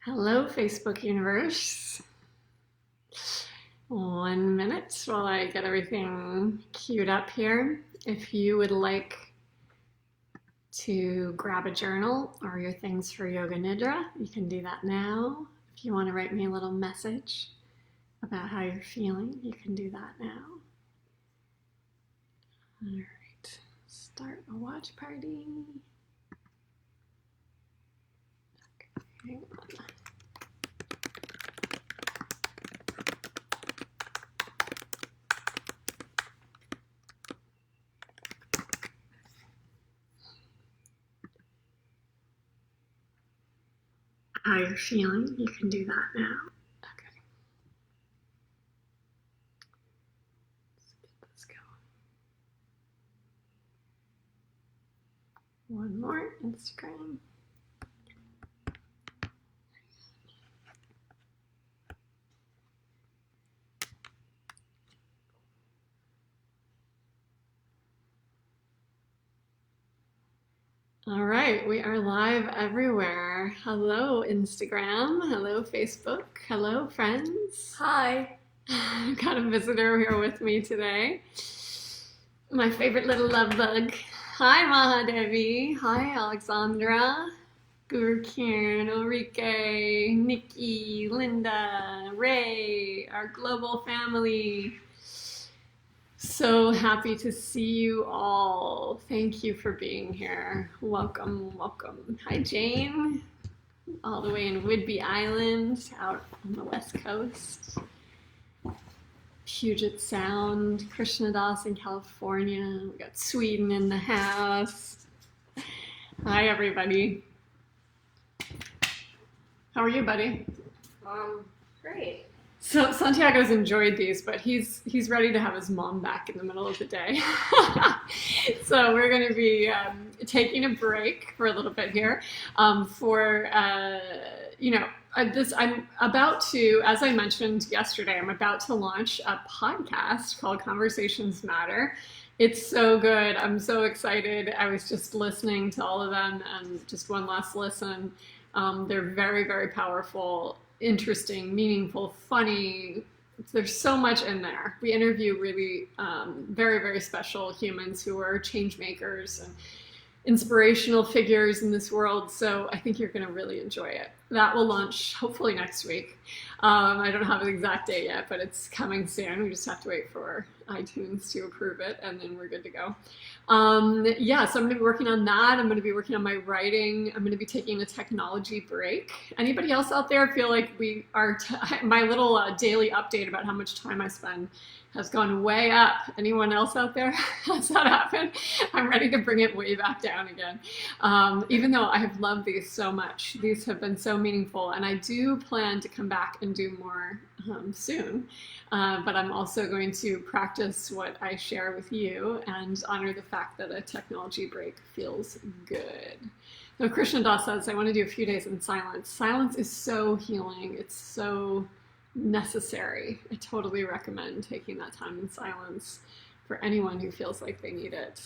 Hello, Facebook universe. 1 minute while I get everything queued up here. If you would like to grab a journal or your things for Yoga Nidra, you can do that now. If you want to write me a little message about how you're feeling, you can do that now. All right, start a watch party. Okay, hang on. How you're feeling, you can do that now. Okay. Let's get this going. One more Instagram. All right, we are live everywhere. Hello, Instagram. Hello, Facebook. Hello, friends. Hi. I've got a visitor here with me today. My favorite little love bug. Hi, Mahadevi. Hi, Alexandra. Guru Kiran, Ulrike, Nikki, Linda, Ray, our global family. So happy to see you all. Thank you for being here. Welcome, welcome. Hi, Jane, all the way in Whidbey Island, out on the West Coast. Puget Sound, Krishnadas in California. We got Sweden in the house. Hi, everybody. How are you, buddy? Great. So Santiago's enjoyed these, but he's ready to have his mom back in the middle of the day. So we're going to be taking a break for a little bit here for this. I'm about to, as I mentioned yesterday, I'm about to launch a podcast called Conversations Matter. It's so good. I'm so excited. I was just listening to all of them and just one last listen. They're very, very powerful, interesting, meaningful, funny. There's so much in there. We interview really very, very special humans who are change makers and inspirational figures in this world. So I think you're going to really enjoy it. That will launch hopefully next week. I don't have an exact date yet, but it's coming soon. We just have to wait for iTunes to approve it, and then we're good to go. So I'm going to be working on that. I'm going to be working on my writing. I'm going to be taking a technology break. Anybody else out there feel like we are, my little daily update about how much time I spend has gone way up? Anyone else out there? Has that happened? I'm ready to bring it way back down again. Even though I have loved these so much. These have been so meaningful, and I do plan to come back and do more soon. But I'm also going to practice what I share with you and honor the fact that a technology break feels good. So Krishna Das says, I want to do a few days in silence. Silence is so healing. It's so necessary. I totally recommend taking that time in silence for anyone who feels like they need it.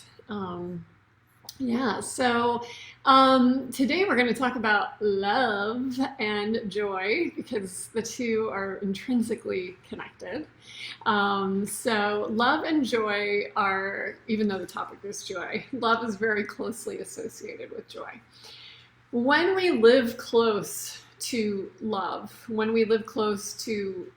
Today we're going to talk about love and joy because the two are intrinsically connected. So love and joy are, even though the topic is joy, love is very closely associated with joy. When we live close to love, when we live close to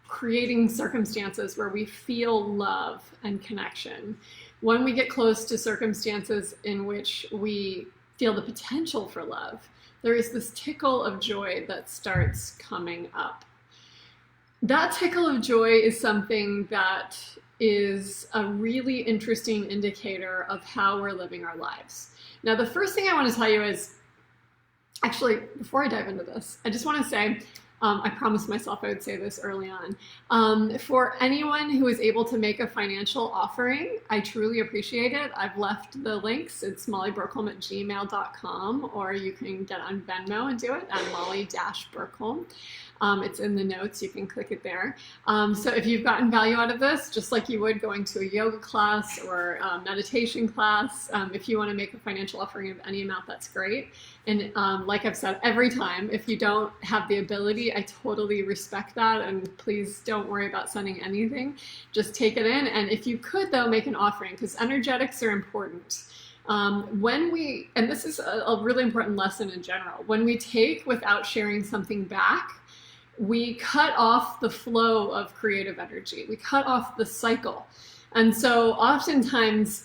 creating circumstances where we feel love and connection, when we get close to circumstances in which we feel the potential for love, there is this tickle of joy that starts coming up. That tickle of joy is something that is a really interesting indicator of how we're living our lives. Now, the first thing I want to tell you is, actually, before I dive into this, I just want to say, I promised myself I would say this early on. For anyone who is able to make a financial offering, I truly appreciate it. I've left the links. It's mollybirkholm@gmail.com, or you can get on Venmo and do it at Molly-Birkholm. It's in the notes. You can click it there. So if you've gotten value out of this, just like you would going to a yoga class or a meditation class, if you want to make a financial offering of any amount, that's great. And like I've said every time, if you don't have the ability, I totally respect that. And please don't worry about sending anything. Just take it in. And if you could, though, make an offering, because energetics are important. And this is a really important lesson in general, when we take without sharing something back, we cut off the flow of creative energy. We cut off the cycle. And so oftentimes,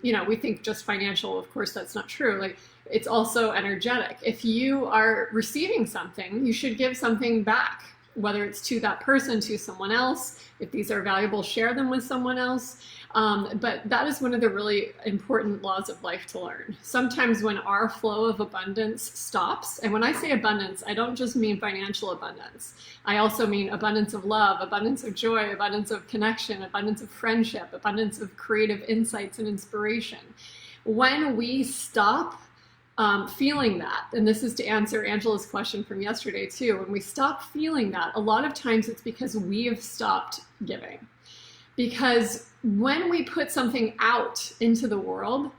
we think just financial. Of course, that's not true. Like, it's also energetic. If you are receiving something, you should give something back, whether it's to that person, to someone else. If these are valuable, share them with someone else. But that is one of the really important laws of life to learn. Sometimes when our flow of abundance stops, and when I say abundance, I don't just mean financial abundance. I also mean abundance of love, abundance of joy, abundance of connection, abundance of friendship, abundance of creative insights and inspiration. When we stop feeling that, and this is to answer Angela's question from yesterday too, when we stop feeling that, a lot of times it's because we have stopped giving. Because when we put something out into the world,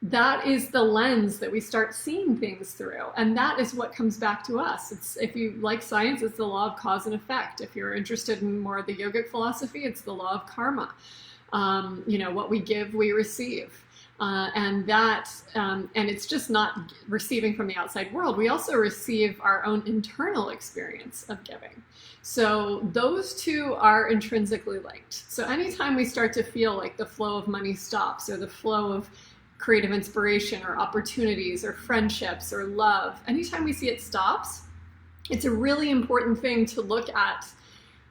that is the lens that we start seeing things through. And that is what comes back to us. If you like science, it's the law of cause and effect. If you're interested in more of the yogic philosophy, it's the law of karma. What we give, we receive. And it's just not receiving from the outside world. We also receive our own internal experience of giving. So those two are intrinsically linked. So anytime we start to feel like the flow of money stops, or the flow of creative inspiration or opportunities or friendships or love, anytime we see it stops, it's a really important thing to look at.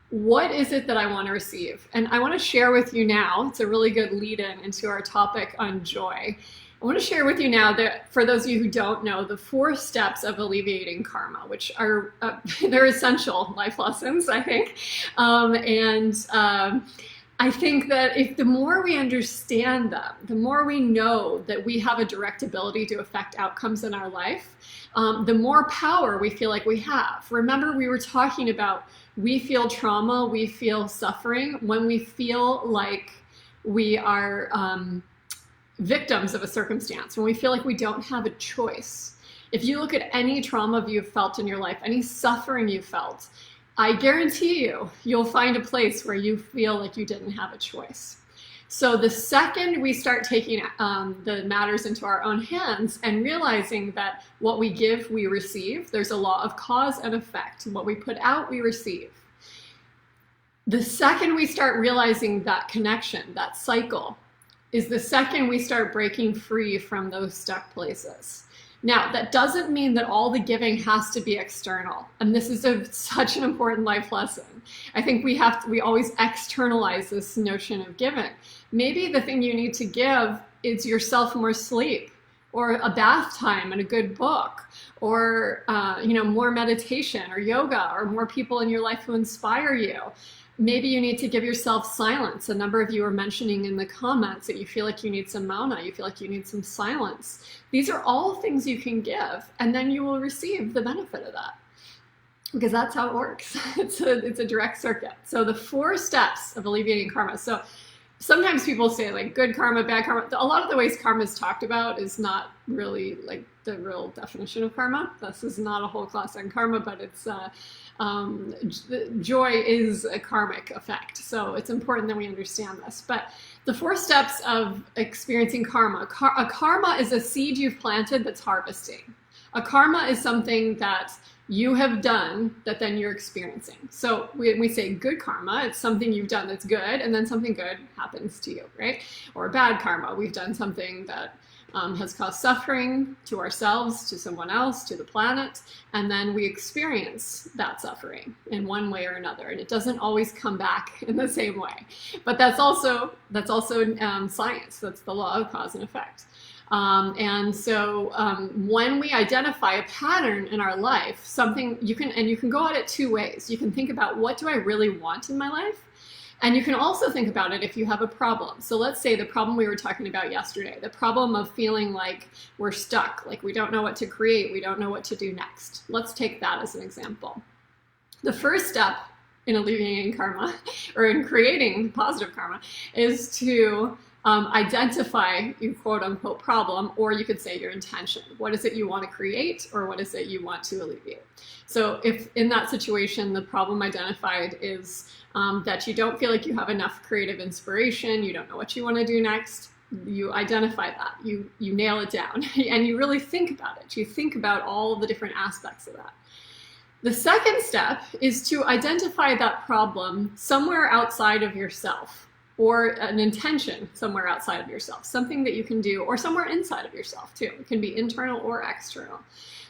What is it that I want to receive? And I want to share with you now, it's a really good lead-in into our topic on joy. I want to share with you now that, for those of you who don't know, the 4 steps of alleviating karma, which are, they're essential life lessons, I think. I think that if the more we understand them, the more we know that we have a direct ability to affect outcomes in our life, the more power we feel like we have. Remember, we were talking about, we feel trauma, we feel suffering when we feel like we are victims of a circumstance, when we feel like we don't have a choice. If you look at any trauma you've felt in your life, any suffering you felt, I guarantee you'll find a place where you feel like you didn't have a choice. So the second we start taking the matters into our own hands and realizing that what we give, we receive, there's a law of cause and effect. What we put out, we receive. The second we start realizing that connection, that cycle, is the second we start breaking free from those stuck places. Now, that doesn't mean that all the giving has to be external. And this is such an important life lesson. I think we always externalize this notion of giving. Maybe the thing you need to give is yourself more sleep, or a bath time and a good book, or more meditation or yoga, or more people in your life who inspire you. Maybe you need to give yourself silence. A number of you are mentioning in the comments that you feel like you need some mauna, you feel like you need some silence. These are all things you can give, and then you will receive the benefit of that. Because that's how it works. It's a direct circuit. So the 4 steps of alleviating karma. So sometimes people say like good karma, bad karma. A lot of the ways karma is talked about is not really like the real definition of karma. This is not a whole class on karma, but it's joy is a karmic effect. So it's important that we understand this. But the 4 steps of experiencing karma. A karma is a seed you've planted that's harvesting. A karma is something that you have done that then you're experiencing. So we say good karma, it's something you've done that's good, and then something good happens to you, right? Or bad karma, we've done something that has caused suffering to ourselves, to someone else, to the planet, and then we experience that suffering in one way or another. And it doesn't always come back in the same way. But that's also science. That's the law of cause and effect. And so when we identify a pattern in our life, something you can go at it two ways. You can think about, what do I really want in my life? And you can also think about it if you have a problem. So let's say the problem we were talking about yesterday, the problem of feeling like we're stuck, like we don't know what to create, we don't know what to do next. Let's take that as an example. The first step in alleviating karma, or in creating positive karma, is to identify your quote unquote problem, or you could say your intention. What is it you want to create, or what is it you want to alleviate? So if in that situation, the problem identified is that you don't feel like you have enough creative inspiration, you don't know what you want to do next, you identify that, you nail it down, and you really think about it. You think about all the different aspects of that. The second step is to identify that problem somewhere outside of yourself, or an intention somewhere outside of yourself, something that you can do, or somewhere inside of yourself too. It can be internal or external.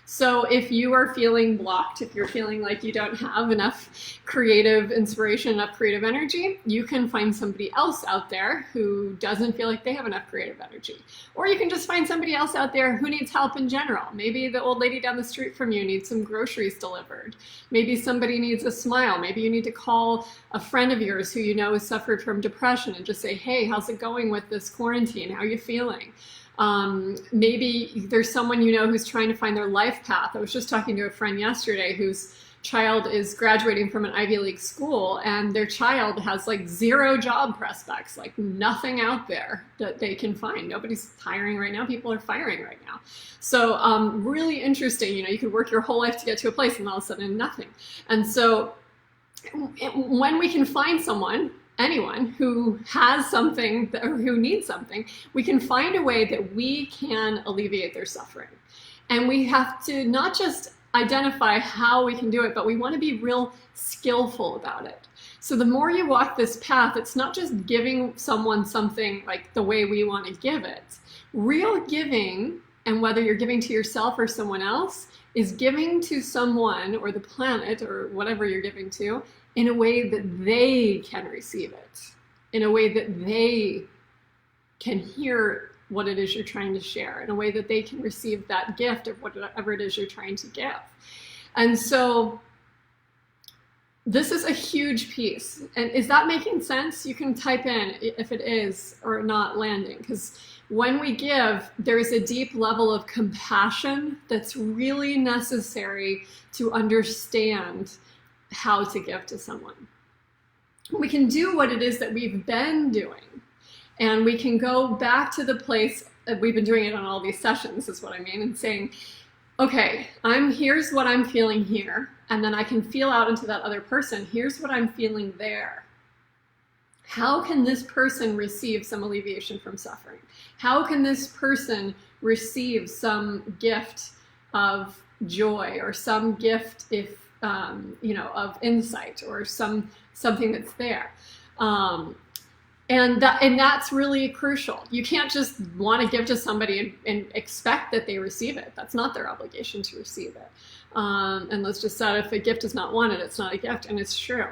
So if you are feeling blocked, if you're feeling like you don't have enough creative inspiration, enough creative energy, you can find somebody else out there who doesn't feel like they have enough creative energy. Or you can just find somebody else out there who needs help in general. Maybe the old lady down the street from you needs some groceries delivered. Maybe somebody needs a smile. Maybe you need to call a friend of yours who you know has suffered from depression and just say, hey, how's it going with this quarantine? How are you feeling? Maybe there's someone you know who's trying to find their life path. I was just talking to a friend yesterday whose child is graduating from an Ivy League school, and their child has like 0 job prospects, like nothing out there that they can find. Nobody's hiring right now. People are firing right now. So really interesting. You know, you could work your whole life to get to a place, and all of a sudden nothing. And so when we can find someone, anyone who has something or who needs something, we can find a way that we can alleviate their suffering. And we have to not just identify how we can do it, but we want to be real skillful about it. So the more you walk this path, it's not just giving someone something like the way we want to give it. Real giving, and whether you're giving to yourself or someone else, is giving to someone or the planet or whatever you're giving to in a way that they can receive it, in a way that they can hear what it is you're trying to share, in a way that they can receive that gift of whatever it is you're trying to give. And so this is a huge piece. And is that making sense? You can type in if it is or not landing, because when we give, there is a deep level of compassion that's really necessary to understand how to give to someone. We can do what it is that we've been doing, and we can go back to the place that we've been doing it on all these sessions, is what I mean, and saying, okay, here's what I'm feeling here, and then I can feel out into that other person, here's what I'm feeling there. How can this person receive some alleviation from suffering? How can this person receive some gift of joy, or some gift of insight, or something that's there? And that's really crucial. You can't just want to give to somebody and expect that they receive it. That's not their obligation to receive it. And let's just say if a gift is not wanted, it's not a gift, and it's true.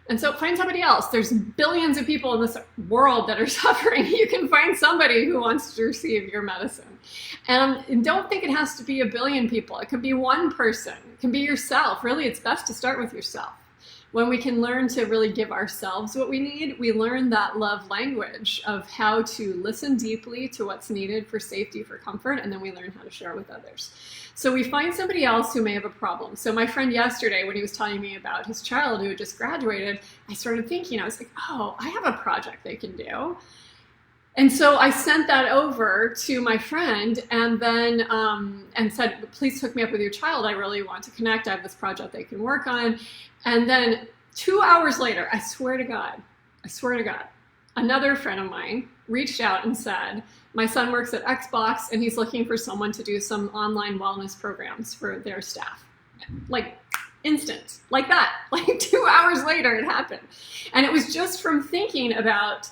And so find somebody else. There's billions of people in this world that are suffering. You can find somebody who wants to receive your medicine. And don't think it has to be a billion people. It can be one person. It can be yourself. Really, it's best to start with yourself. When we can learn to really give ourselves what we need, we learn that love language of how to listen deeply to what's needed for safety, for comfort, and then we learn how to share with others. So we find somebody else who may have a problem. So my friend yesterday, when he was telling me about his child who had just graduated, I started thinking, I was like, oh, I have a project they can do. And so I sent that over to my friend, and then and said, please hook me up with your child. I really want to connect. I have this project they can work on. And then 2 hours later, I swear to God, another friend of mine reached out and said, my son works at Xbox and he's looking for someone to do some online wellness programs for their staff. Like instant, like that, like 2 hours later it happened. And it was just from thinking about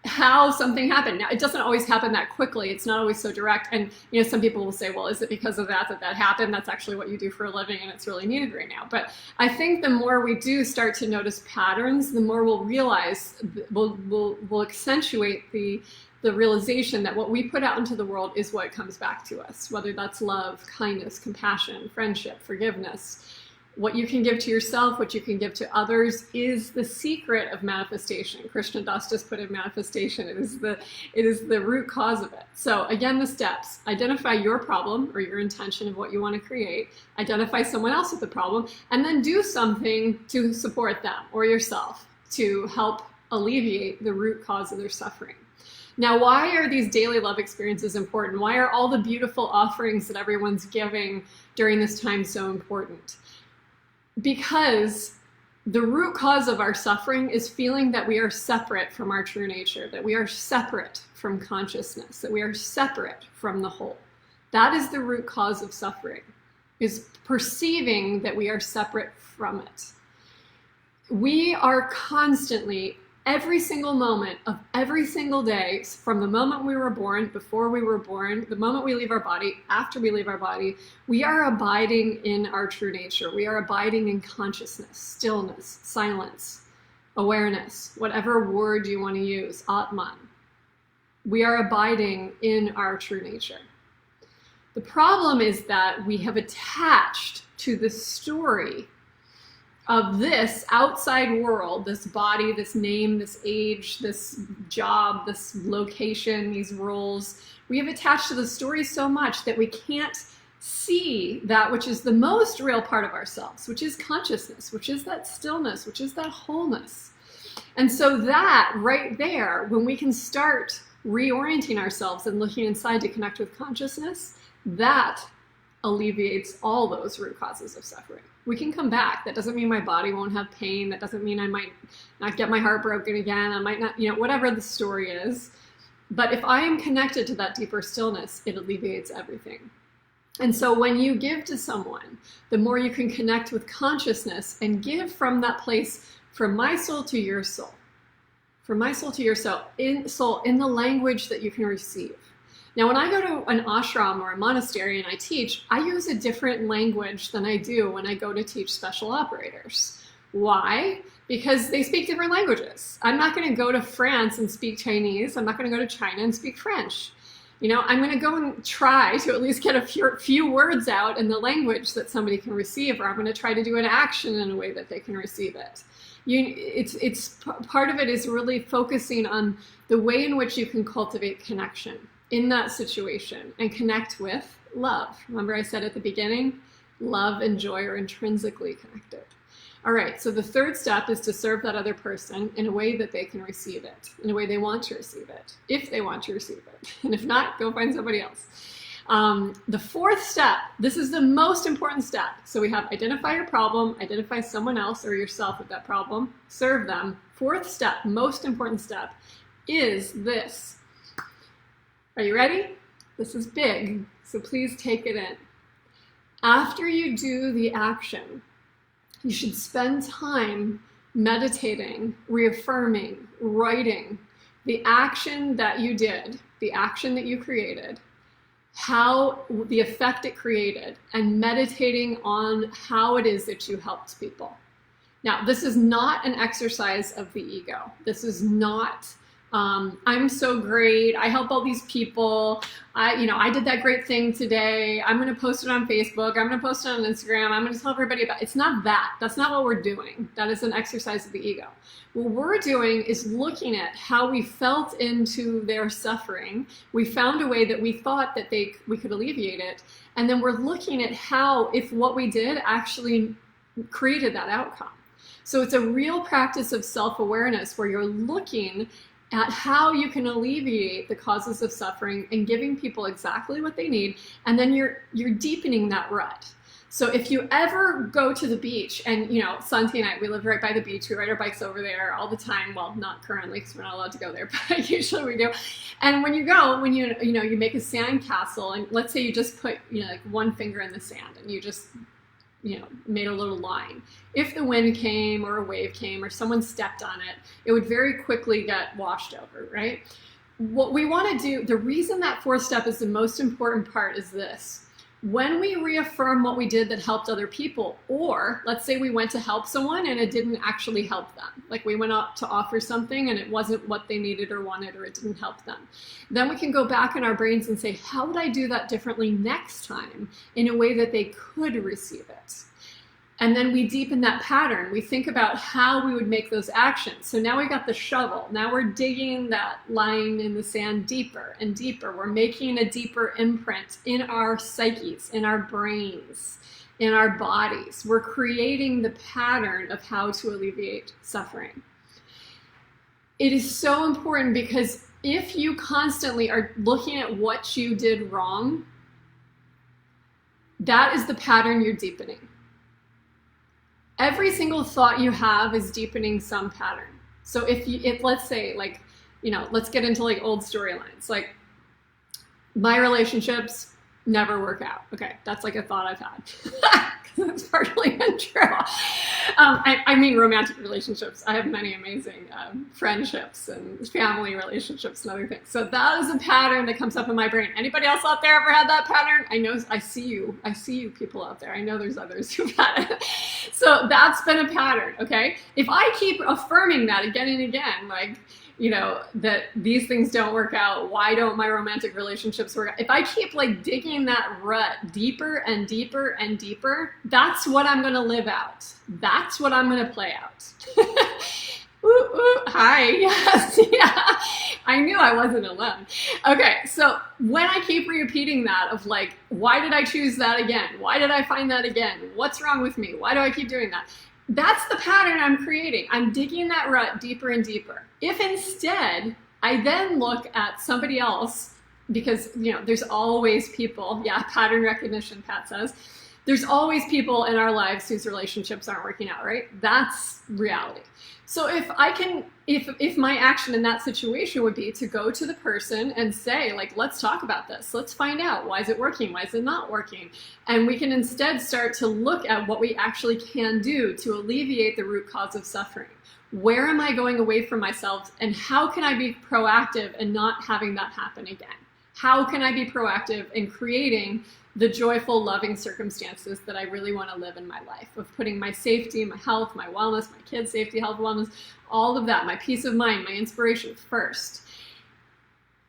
how something happened. Now, it doesn't always happen that quickly. It's not always so direct. And, some people will say, well, is it because of that happened? That's actually what you do for a living and it's really needed right now. But I think the more we do start to notice patterns, the more we'll realize, we'll accentuate the the realization that what we put out into the world is what comes back to us, whether that's love, kindness, compassion, friendship, forgiveness. What you can give to yourself, what you can give to others, is the secret of manifestation. Krishna Das just put in manifestation. It is the root cause of it. So again, the steps: identify your problem or your intention of what you want to create, identify someone else with the problem, and then do something to support them or yourself to help alleviate the root cause of their suffering. Now, why are these daily love experiences important? Why are all the beautiful offerings that everyone's giving during this time so important? Because the root cause of our suffering is feeling that we are separate from our true nature, that we are separate from consciousness, that we are separate from the whole. That is the root cause of suffering, is perceiving that we are separate from it. We are constantly, every single moment of every single day, from the moment we were born, before we were born, the moment we leave our body, after we leave our body, we are abiding in our true nature. We are abiding in consciousness, stillness, silence, awareness, whatever word you want to use, Atman. We are abiding in our true nature. The problem is that we have attached to the story of this outside world, this body, this name, this age, this job, this location, these roles. We have attached to the story so much that we can't see that which is the most real part of ourselves, which is consciousness, which is that stillness, which is that wholeness. And so that right there, when we can start reorienting ourselves and looking inside to connect with consciousness, that alleviates all those root causes of suffering. We can come back. That doesn't mean my body won't have pain. That doesn't mean I might not get my heart broken again. I might not, whatever the story is. But if I am connected to that deeper stillness, it alleviates everything. And so when you give to someone, the more you can connect with consciousness and give from that place, from my soul to your soul, from my soul to your soul, in the language that you can receive. Now, when I go to an ashram or a monastery and I teach, I use a different language than I do when I go to teach special operators. Why? Because they speak different languages. I'm not going to go to France and speak Chinese. I'm not going to go to China and speak French. I'm going to go and try to at least get a few words out in the language that somebody can receive, or I'm going to try to do an action in a way that they can receive it. Part of it is really focusing on the way in which you can cultivate connection in that situation and connect with love. Remember I said at the beginning, love and joy are intrinsically connected. All right, so the third step is to serve that other person in a way that they can receive it, in a way they want to receive it, if they want to receive it. And if not, go find somebody else. The fourth step, this is the most important step. So we have identify your problem, identify someone else or yourself with that problem, serve them. Fourth step, most important step, is this. Are you ready? This is big, so please take it in. After you do the action, you should spend time meditating, reaffirming, writing the action that you did, the action that you created, how the effect it created, and meditating on how it is that you helped people. Now, this is not an exercise of the ego. This is not I'm so great. I help all these people. I did that great thing today. I'm going to post it on Facebook. I'm going to post it on Instagram. I'm going to tell everybody about it. It's not that. That's not what we're doing. That is an exercise of the ego. What we're doing is looking at how we felt into their suffering. We found a way that we thought that we could alleviate it. And then we're looking at how, if what we did actually created that outcome. So it's a real practice of self-awareness where you're looking at how you can alleviate the causes of suffering and giving people exactly what they need, and then you're deepening that rut. So if you ever go to the beach, and Santi and I, we live right by the beach, we ride our bikes over there all the time. Well, not currently because we're not allowed to go there, but usually we do. And when you go, you make a sand castle, and let's say you just put like one finger in the sand, and you just made a little line. If the wind came or a wave came or someone stepped on it, it would very quickly get washed over, right? What we want to do, the reason that fourth step is the most important part is this. When we reaffirm what we did that helped other people, or let's say we went to help someone and it didn't actually help them, like we went out to offer something and it wasn't what they needed or wanted, or it didn't help them, then we can go back in our brains and say, how would I do that differently next time in a way that they could receive it? And then we deepen that pattern. We think about how we would make those actions. So now we got the shovel. Now we're digging that line in the sand deeper and deeper. We're making a deeper imprint in our psyches, in our brains, in our bodies. We're creating the pattern of how to alleviate suffering. It is so important, because if you constantly are looking at what you did wrong, that is the pattern you're deepening. Every single thought you have is deepening some pattern. So if let's say, like, let's get into like old storylines, like my relationships never work out. Okay, that's like a thought I've had. That's partly untrue. I mean romantic relationships. I have many amazing friendships and family relationships and other things. So that is a pattern that comes up in my brain. Anybody else out there ever had that pattern? I know, I see you people out there. I know there's others who've had it. So that's been a pattern, okay? If I keep affirming that again and again, like, that these things don't work out, why don't my romantic relationships work out? If I keep like digging that rut deeper and deeper and deeper, that's what I'm going to live out. That's what I'm going to play out. Ooh, ooh, hi, yes, yeah. I knew I wasn't alone. Okay, so when I keep repeating that of like, why did I choose that again? Why did I find that again? What's wrong with me? Why do I keep doing that? That's the pattern I'm creating. I'm digging that rut deeper and deeper. If instead I then look at somebody else, because there's always people, pattern recognition, Pat says, there's always people in our lives whose relationships aren't working out, right? That's reality. So if my action in that situation would be to go to the person and say, like, let's talk about this. Let's find out, why is it working? Why is it not working? And we can instead start to look at what we actually can do to alleviate the root cause of suffering. Where am I going away from myself, and how can I be proactive in not having that happen again? How can I be proactive in creating the joyful, loving circumstances that I really want to live in my life, of putting my safety, my health, my wellness, my kids' safety, health, wellness, all of that, my peace of mind, my inspiration first.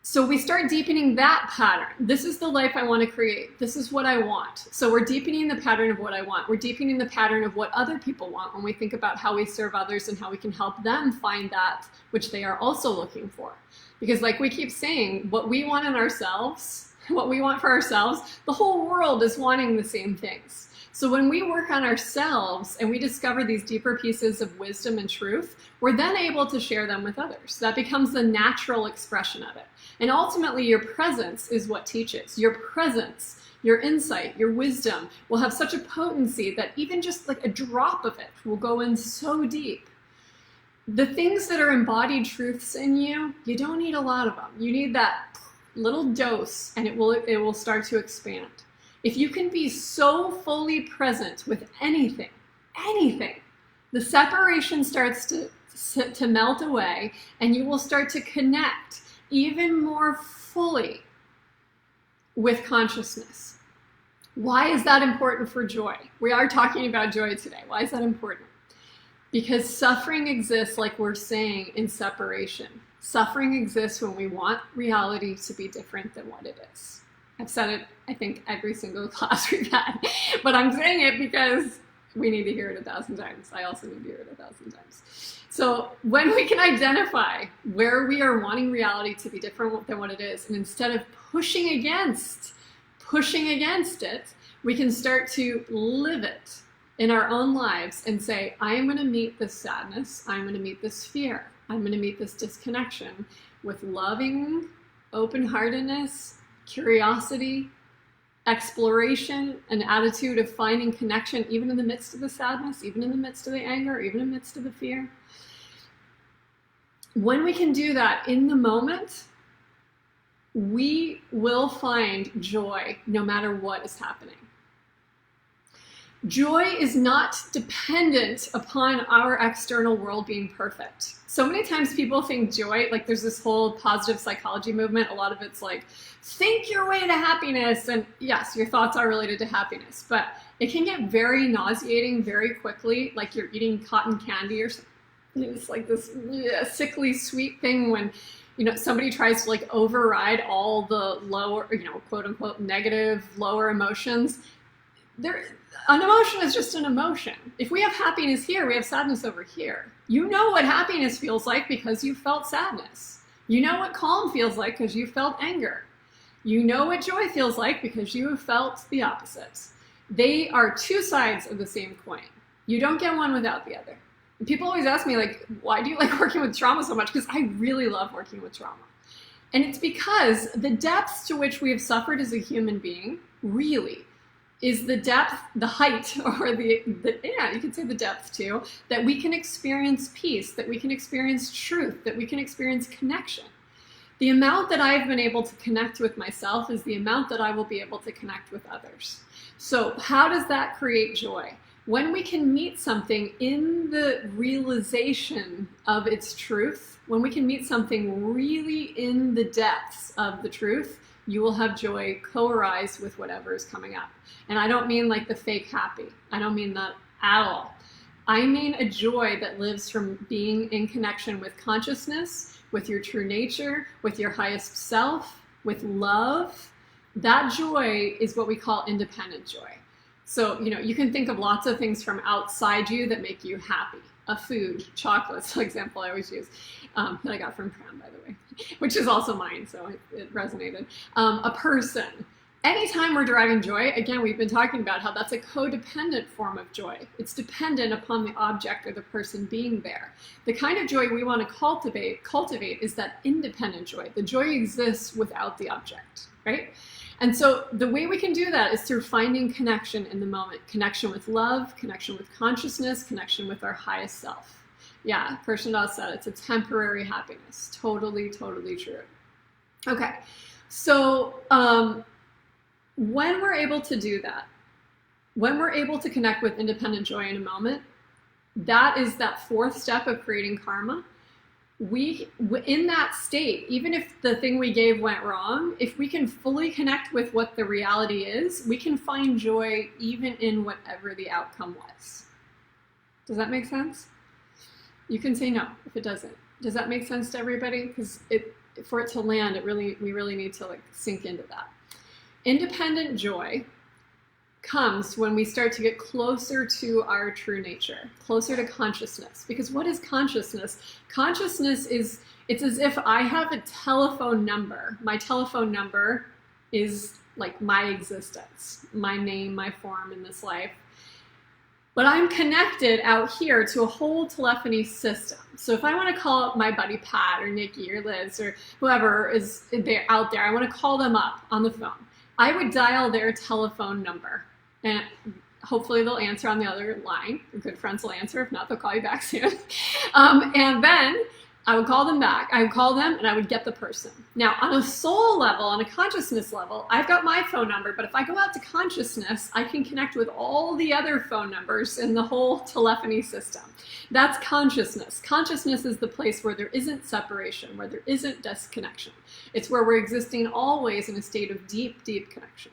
So we start deepening that pattern. This is the life I want to create. This is what I want. So we're deepening the pattern of what I want. We're deepening the pattern of what other people want when we think about how we serve others and how we can help them find that which they are also looking for. Because like we keep saying, what we want in ourselves, what we want for ourselves, the whole world is wanting the same things. So when we work on ourselves and we discover these deeper pieces of wisdom and truth, we're then able to share them with others. That becomes the natural expression of it. And ultimately, your presence is what teaches. Your presence, your insight, your wisdom will have such a potency that even just like a drop of it will go in so deep. The things that are embodied truths in you, you don't need a lot of them. You need that little dose, and it will start to expand. If you can be so fully present with anything, the separation starts to melt away, and you will start to connect even more fully with consciousness. Why is that important for joy? We are talking about joy today. Why is that important? Because suffering exists, like we're saying, in separation. Suffering exists when we want reality to be different than what it is. I've said it, I think, every single class we've had. But I'm saying it because we need to hear it 1,000 times. I also need to hear it 1,000 times. So when we can identify where we are wanting reality to be different than what it is, and instead of pushing against it, we can start to live it in our own lives and say, I am going to meet this sadness. I'm going to meet this fear. I'm going to meet this disconnection with loving, open-heartedness, curiosity, exploration, an attitude of finding connection, even in the midst of the sadness, even in the midst of the anger, even in the midst of the fear. When we can do that in the moment, we will find joy no matter what is happening. Joy is not dependent upon our external world being perfect. So many times people think joy, like there's this whole positive psychology movement. A lot of it's like, think your way to happiness. And yes, your thoughts are related to happiness, but it can get very nauseating very quickly, like you're eating cotton candy or something. It's like this sickly sweet thing when, somebody tries to like override all the lower, quote unquote, negative, lower emotions. An emotion is just an emotion. If we have happiness here, we have sadness over here. You know what happiness feels like because you felt sadness. You know what calm feels like because you felt anger. You know what joy feels like because you have felt the opposite. They are two sides of the same coin. You don't get one without the other. And people always ask me, like, why do you like working with trauma so much? Because I really love working with trauma. And it's because the depths to which we have suffered as a human being really is the depth, the height, or you could say the depth too, that we can experience peace, that we can experience truth, that we can experience connection. The amount that I've been able to connect with myself is the amount that I will be able to connect with others. So how does that create joy? When we can meet something in the realization of its truth, when we can meet something really in the depths of the truth, you will have joy co-arise with whatever is coming up. And I don't mean like the fake happy. I don't mean that at all. I mean a joy that lives from being in connection with consciousness, with your true nature, with your highest self, with love. That joy is what we call independent joy. So, you can think of lots of things from outside you that make you happy. A food, chocolate's the example I always use, that I got from Pram, by the way, which is also mine, so it resonated. A person. Anytime we're deriving joy, again, we've been talking about how that's a codependent form of joy. It's dependent upon the object or the person being there. The kind of joy we want to cultivate is that independent joy. The joy exists without the object, right? And so the way we can do that is through finding connection in the moment. Connection with love, connection with consciousness, connection with our highest self. Yeah, Kirshendal said it's a temporary happiness. Totally, totally true. Okay, so when we're able to do that, when we're able to connect with independent joy in a moment, that is that fourth step of creating karma. We, in that state, even if the thing we gave went wrong, if we can fully connect with what the reality is, we can find joy even in whatever the outcome was. Does that make sense? You can say no if it doesn't. Does that make sense to everybody? Because for it to land, we really need to like sink into that. Independent joy comes when we start to get closer to our true nature, closer to consciousness. Because what is consciousness? Consciousness is, it's as if I have a telephone number. My telephone number is like my existence, my name, my form in this life. But I'm connected out here to a whole telephony system. So if I want to call up my buddy Pat or Nikki or Liz or whoever is out there, I want to call them up on the phone. I would dial their telephone number. And hopefully they'll answer on the other line. Your good friends will answer. If not, they'll call you back soon. And then I would call them back. I would call them and I would get the person. Now, on a soul level, on a consciousness level, I've got my phone number. But if I go out to consciousness, I can connect with all the other phone numbers in the whole telephony system. That's consciousness. Consciousness is the place where there isn't separation, where there isn't disconnection. It's where we're existing always in a state of deep, deep connection.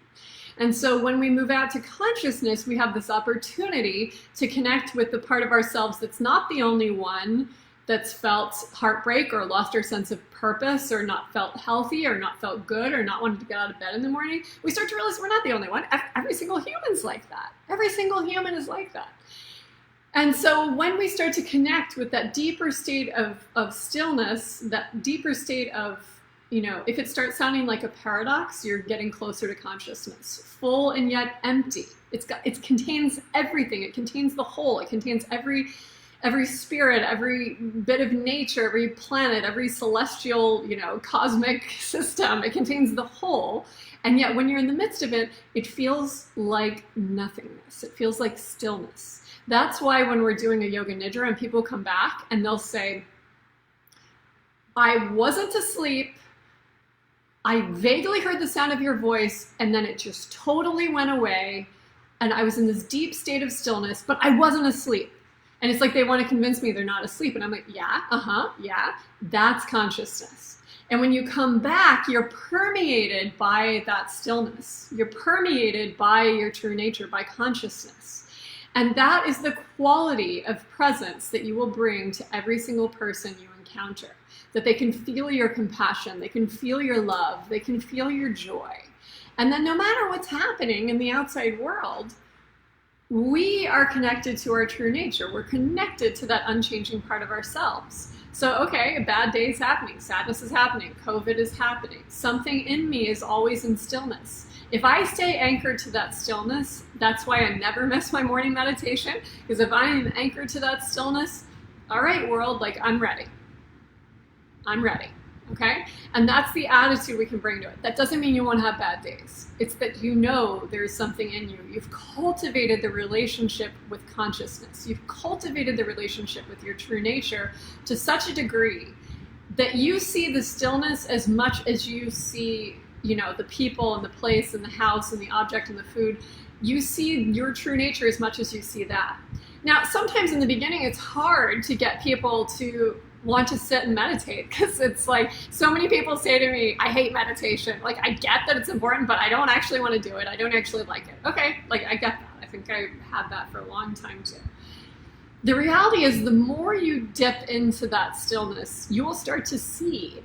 And so when we move out to consciousness, we have this opportunity to connect with the part of ourselves that's not the only one that's felt heartbreak or lost our sense of purpose or not felt healthy or not felt good or not wanted to get out of bed in the morning. We start to realize we're not the only one. Every single human's like that. Every single human is like that. And so when we start to connect with that deeper state of stillness, that deeper state of, if it starts sounding like a paradox, you're getting closer to consciousness. Full and yet empty. It contains everything. It contains the whole. It contains every spirit, every bit of nature, every planet, every celestial, cosmic system. It contains the whole. And yet when you're in the midst of it, it feels like nothingness. It feels like stillness. That's why when we're doing a yoga nidra and people come back and they'll say, I wasn't asleep. I vaguely heard the sound of your voice and then it just totally went away. and I was in this deep state of stillness, but I wasn't asleep. And it's like they want to convince me they're not asleep. And I'm like, yeah, yeah, that's consciousness. And when you come back, you're permeated by that stillness. You're permeated by your true nature, by consciousness. And that is the quality of presence that you will bring to every single person you encounter. That they can feel your compassion, they can feel your love, they can feel your joy. And then no matter what's happening in the outside world, we are connected to our true nature. We're connected to that unchanging part of ourselves. So, okay, a bad day is happening, sadness is happening, COVID is happening. Something in me is always in stillness. If I stay anchored to that stillness, that's why I never miss my morning meditation, because if I am anchored to that stillness, all right, world, like I'm ready. I'm ready, okay? And that's the attitude we can bring to it. That doesn't mean you won't have bad days. It's that you know there's something in you. You've cultivated the relationship with consciousness. You've cultivated the relationship with your true nature to such a degree that you see the stillness as much as you see, you know, the people and the place and the house and the object and the food. You see your true nature as much as you see that. Now, sometimes in the beginning, it's hard to get people to want to sit and meditate, because it's like so many people say to me, I hate meditation. Like, I get that it's important, but I don't actually want to do it. I don't actually like it. Okay, like I get that. I think I had that for a long time too. The reality is the more you dip into that stillness, you will start to see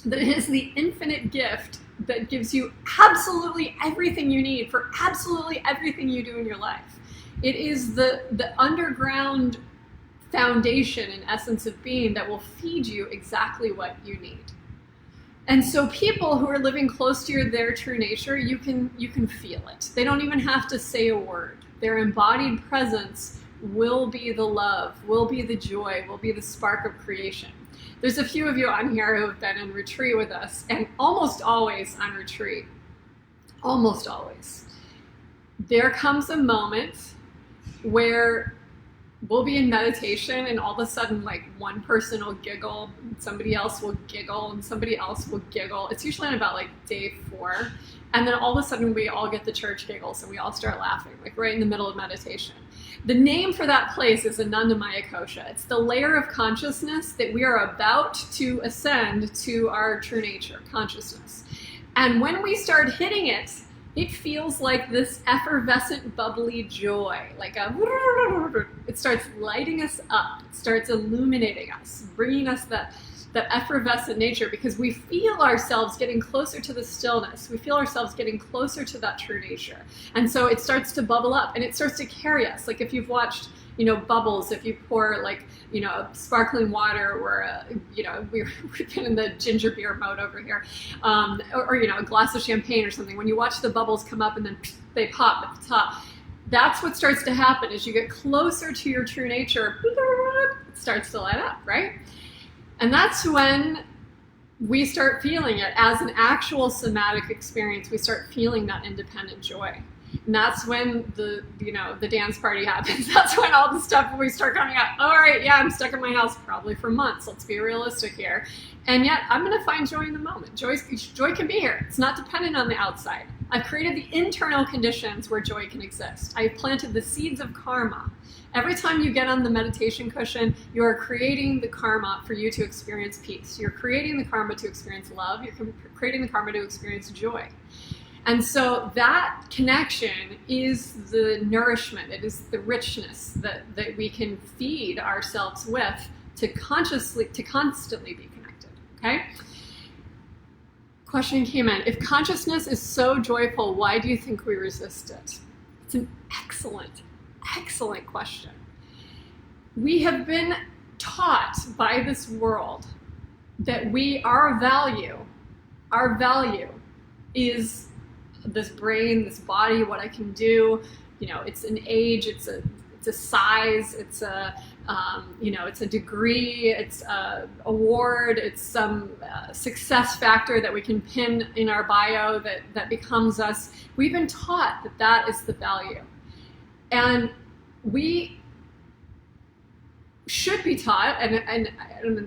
that it is the infinite gift that gives you absolutely everything you need for absolutely everything you do in your life. It is the underground foundation and essence of being that will feed you exactly what you need. And so people who are living close to their true nature, you can feel it. They don't even have to say a word. Their embodied presence will be the love, will be the joy, will be the spark of creation. There's a few of you on here who have been in retreat with us, and almost always on retreat, almost always, there comes a moment where we'll be in meditation and all of a sudden, like, one person will giggle, somebody else will giggle, and somebody else will giggle. It's usually on about like day 4. And then all of a sudden we all get the church giggles and we all start laughing, like right in the middle of meditation. The name for that place is Anandamaya Kosha. It's the layer of consciousness that we are about to ascend to our true nature, consciousness. And when we start hitting it, it feels like this effervescent, bubbly joy, like it starts lighting us up, it starts illuminating us, bringing us that effervescent nature, because we feel ourselves getting closer to the stillness. We feel ourselves getting closer to that true nature. And so it starts to bubble up and it starts to carry us. Like if you've watched, you know, bubbles, if you pour like, you know, sparkling water or, you know, we've been in the ginger beer mode over here, or, you know, a glass of champagne or something. When you watch the bubbles come up and then they pop at the top, that's what starts to happen. As you get closer to your true nature, it starts to light up, right? And that's when we start feeling it as an actual somatic experience. We start feeling that independent joy. And that's when the dance party happens. That's when all the stuff, we start coming out. All right, yeah, I'm stuck in my house probably for months. Let's be realistic here. And yet I'm going to find joy in the moment. Joy can be here. It's not dependent on the outside. I've created the internal conditions where joy can exist. I've planted the seeds of karma. Every time you get on the meditation cushion, you are creating the karma for you to experience peace. You're creating the karma to experience love. You're creating the karma to experience joy. And so that connection is the nourishment. It is the richness that we can feed ourselves with to constantly be connected, okay? Question came in. If consciousness is so joyful, why do you think we resist it? It's an excellent question. We have been taught by this world that our value is this brain, this body, what I can do. You know, it's an age, it's a size, it's a it's a degree, it's a award, it's some success factor that we can pin in our bio that becomes us. We've been taught that is the value. And we should be taught, and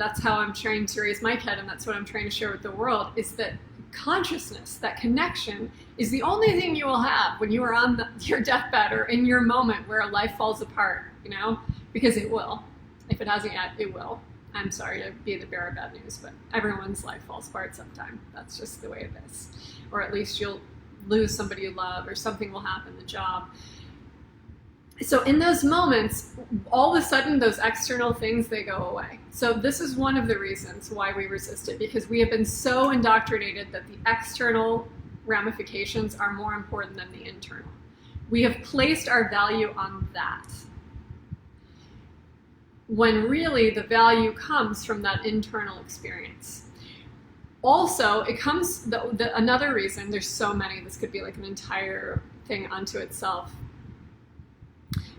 that's how I'm trying to raise my kid, and that's what I'm trying to share with the world, is that consciousness, that connection, is the only thing you will have when you are on your deathbed or in your moment where life falls apart, because it will. If it hasn't yet, it will. I'm sorry to be the bearer of bad news, but everyone's life falls apart sometime. That's just the way it is. Or at least you'll lose somebody you love, or something will happen, the job. So in those moments, all of a sudden, those external things, they go away. So this is one of the reasons why we resist it, because we have been so indoctrinated that the external ramifications are more important than the internal. We have placed our value on that, when really the value comes from that internal experience. Also, it comes, another reason, there's so many, this could be like an entire thing unto itself.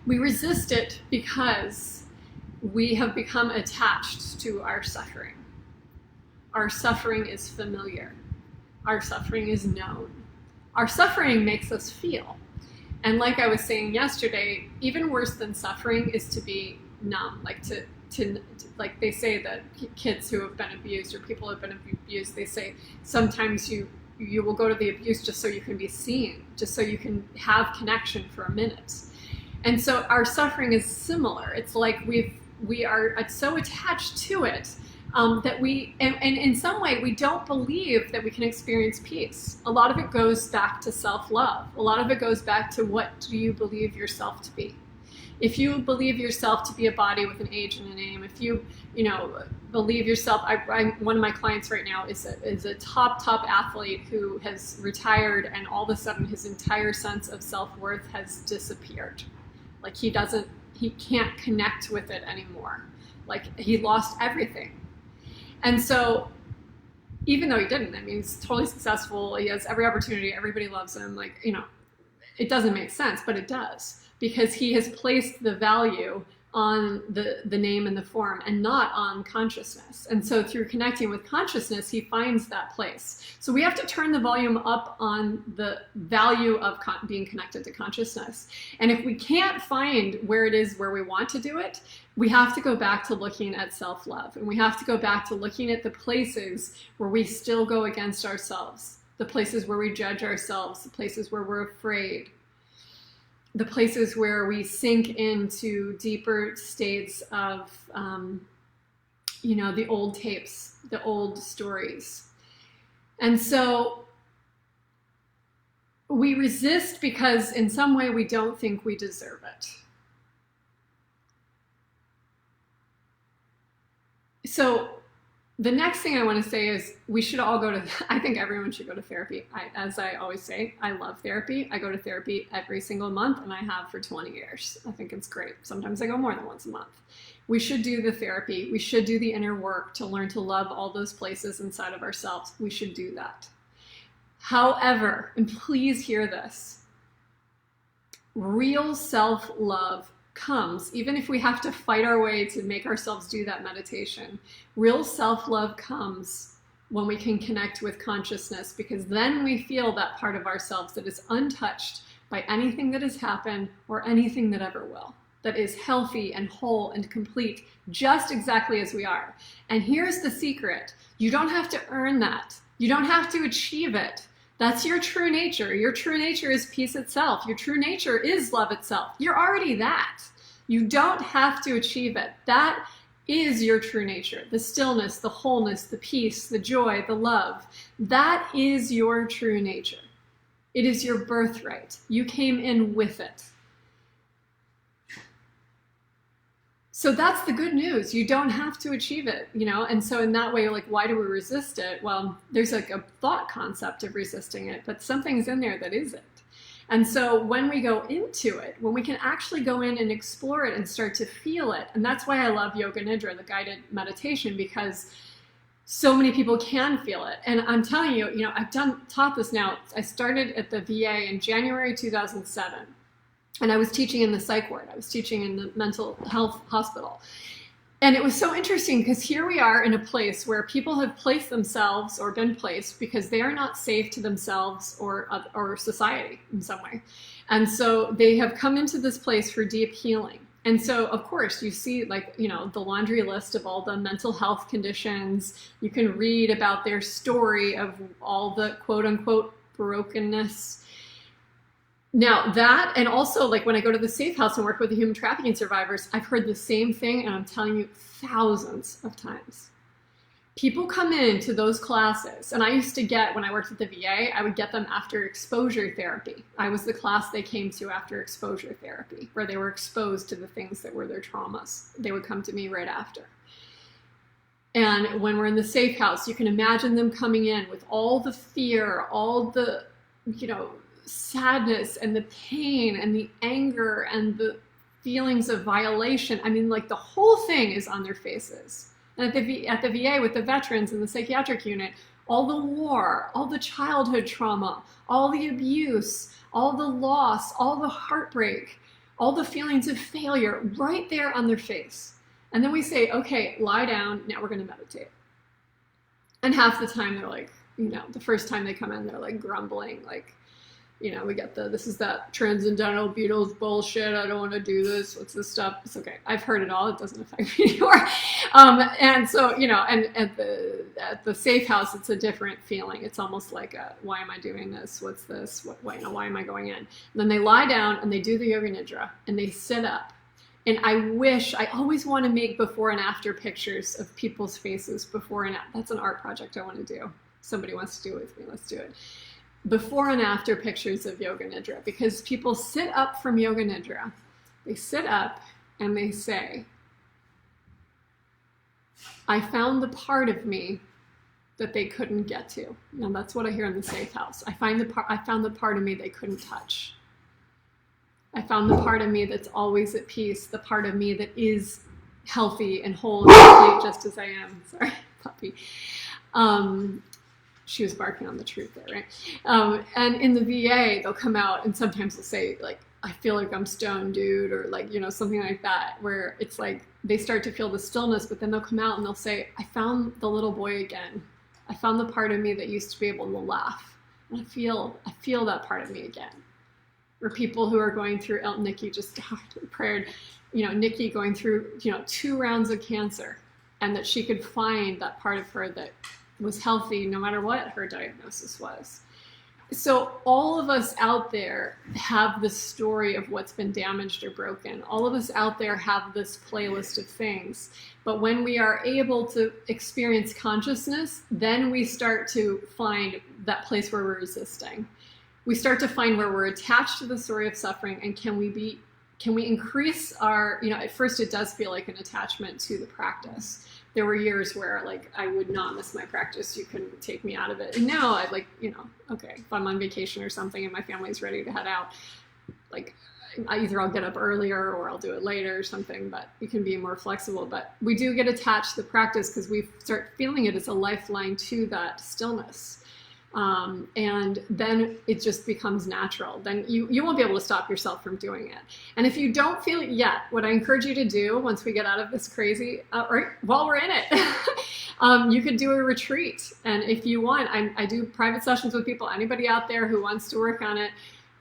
We resist it because we have become attached to our suffering. Our suffering is familiar. Our suffering is known. Our suffering makes us feel. And like I was saying yesterday, even worse than suffering is to be numb, like like they say that kids who have been abused or people who have been abused, they say sometimes you will go to the abuse just so you can be seen, just so you can have connection for a minute. And so our suffering is similar. It's like we are so attached to it that and in some way we don't believe that we can experience peace. A lot of it goes back to self-love. A lot of it goes back to, what do you believe yourself to be? If you believe yourself to be a body with an age and a name, if you believe yourself, one of my clients right now is a top athlete who has retired, and all of a sudden his entire sense of self-worth has disappeared. Like he can't connect with it anymore. Like he lost everything. And so even though he didn't, he's totally successful. He has every opportunity. Everybody loves him. It doesn't make sense, but it does, because he has placed the value on the name and the form and not on consciousness. And so through connecting with consciousness, he finds that place. So we have to turn the volume up on the value of being connected to consciousness. And if we can't find where it is where we want to do it, we have to go back to looking at self-love. And we have to go back to looking at the places where we still go against ourselves, the places where we judge ourselves, the places where we're afraid, the places where we sink into deeper states of, the old tapes, the old stories. And so we resist because in some way we don't think we deserve it. So the next thing I want to say is we should all I think everyone should go to therapy. As I always say, I love therapy. I go to therapy every single month, and I have for 20 years. I think it's great. Sometimes I go more than once a month. We should do the therapy. We should do the inner work to learn to love all those places inside of ourselves. We should do that. However, and please hear this, real self-love comes, even if we have to fight our way to make ourselves do that meditation, real self-love comes when we can connect with consciousness, because then we feel that part of ourselves that is untouched by anything that has happened or anything that ever will, that is healthy and whole and complete, just exactly as we are. And here's the secret. You don't have to earn that. You don't have to achieve it. That's your true nature. Your true nature is peace itself. Your true nature is love itself. You're already that. You don't have to achieve it. That is your true nature. The stillness, the wholeness, the peace, the joy, the love. That is your true nature. It is your birthright. You came in with it. So that's the good news. You don't have to achieve it, and so in that way, why do we resist it? Well, there's a thought concept of resisting it, but something's in there that isn't. And so when we go into it, when we can actually go in and explore it and start to feel it, and that's why I love Yoga Nidra, the guided meditation, because so many people can feel it. And I'm telling you, I've taught this now. I started at the VA in January 2007. And I was teaching in the psych ward. I was teaching in the mental health hospital. And it was so interesting because here we are in a place where people have placed themselves or been placed because they are not safe to themselves or society in some way. And so they have come into this place for deep healing. And so, of course, you see like, the laundry list of all the mental health conditions. You can read about their story of all the quote unquote brokenness. Now that, and also like when I go to the safe house and work with the human trafficking survivors, I've heard the same thing, and I'm telling you thousands of times. People come into those classes, and I used to get, when I worked at the VA, I would get them after exposure therapy. I was the class they came to after exposure therapy, where they were exposed to the things that were their traumas. They would come to me right after. And when we're in the safe house, you can imagine them coming in with all the fear, all the, sadness and the pain and the anger and the feelings of violation. I mean, like the whole thing is on their faces. And at the VA with the veterans in the psychiatric unit, all the war, all the childhood trauma, all the abuse, all the loss, all the heartbreak, all the feelings of failure right there on their face. And then we say, okay, lie down, now we're going to meditate. And half the time they're like, the first time they come in, they're like grumbling, like, we get this is that transcendental Beatles bullshit. I don't want to do this. What's this stuff? It's okay. I've heard it all. It doesn't affect me anymore. And so, and at the safe house, it's a different feeling. It's almost like why am I doing this? What's this? Why am I going in? And then they lie down and they do the yoga nidra and they sit up. And I always want to make before and after pictures of people's faces before and after. That's an art project I want to do. Somebody wants to do it with me. Let's do it. Before and after pictures of yoga nidra, because people sit up from yoga nidra. They sit up and they say, I found the part of me that they couldn't get to. Now that's what I hear in the safe house. I found the part of me they couldn't touch. I found the part of me that's always at peace, the part of me that is healthy and whole and complete just as I am. Sorry, puppy. She was barking on the truth there, right? And in the VA, they'll come out and sometimes they'll say, like, I feel like I'm stoned, dude, or like, something like that, where it's like they start to feel the stillness, but then they'll come out and they'll say, I found the little boy again. I found the part of me that used to be able to laugh. And I feel that part of me again. Or people who are going through, Nikki just prayed, Nikki going through, 2 rounds of cancer, and that she could find that part of her that was healthy no matter what her diagnosis was. So all of us out there have the story of what's been damaged or broken. All of us out there have this playlist of things. But when we are able to experience consciousness, then we start to find that place where we're resisting. We start to find where we're attached to the story of suffering, and can we increase our, at first it does feel like an attachment to the practice. There were years where like I would not miss my practice. You couldn't take me out of it. And now I like, okay, if I'm on vacation or something and my family's ready to head out, like I'll get up earlier or I'll do it later or something, but you can be more flexible. But we do get attached to the practice because we start feeling it as a lifeline to that stillness. And then it just becomes natural. Then you won't be able to stop yourself from doing it. And if you don't feel it yet, what I encourage you to do once we get out of this crazy, or while we're in it, you could do a retreat. And if you want, I do private sessions with people, anybody out there who wants to work on it,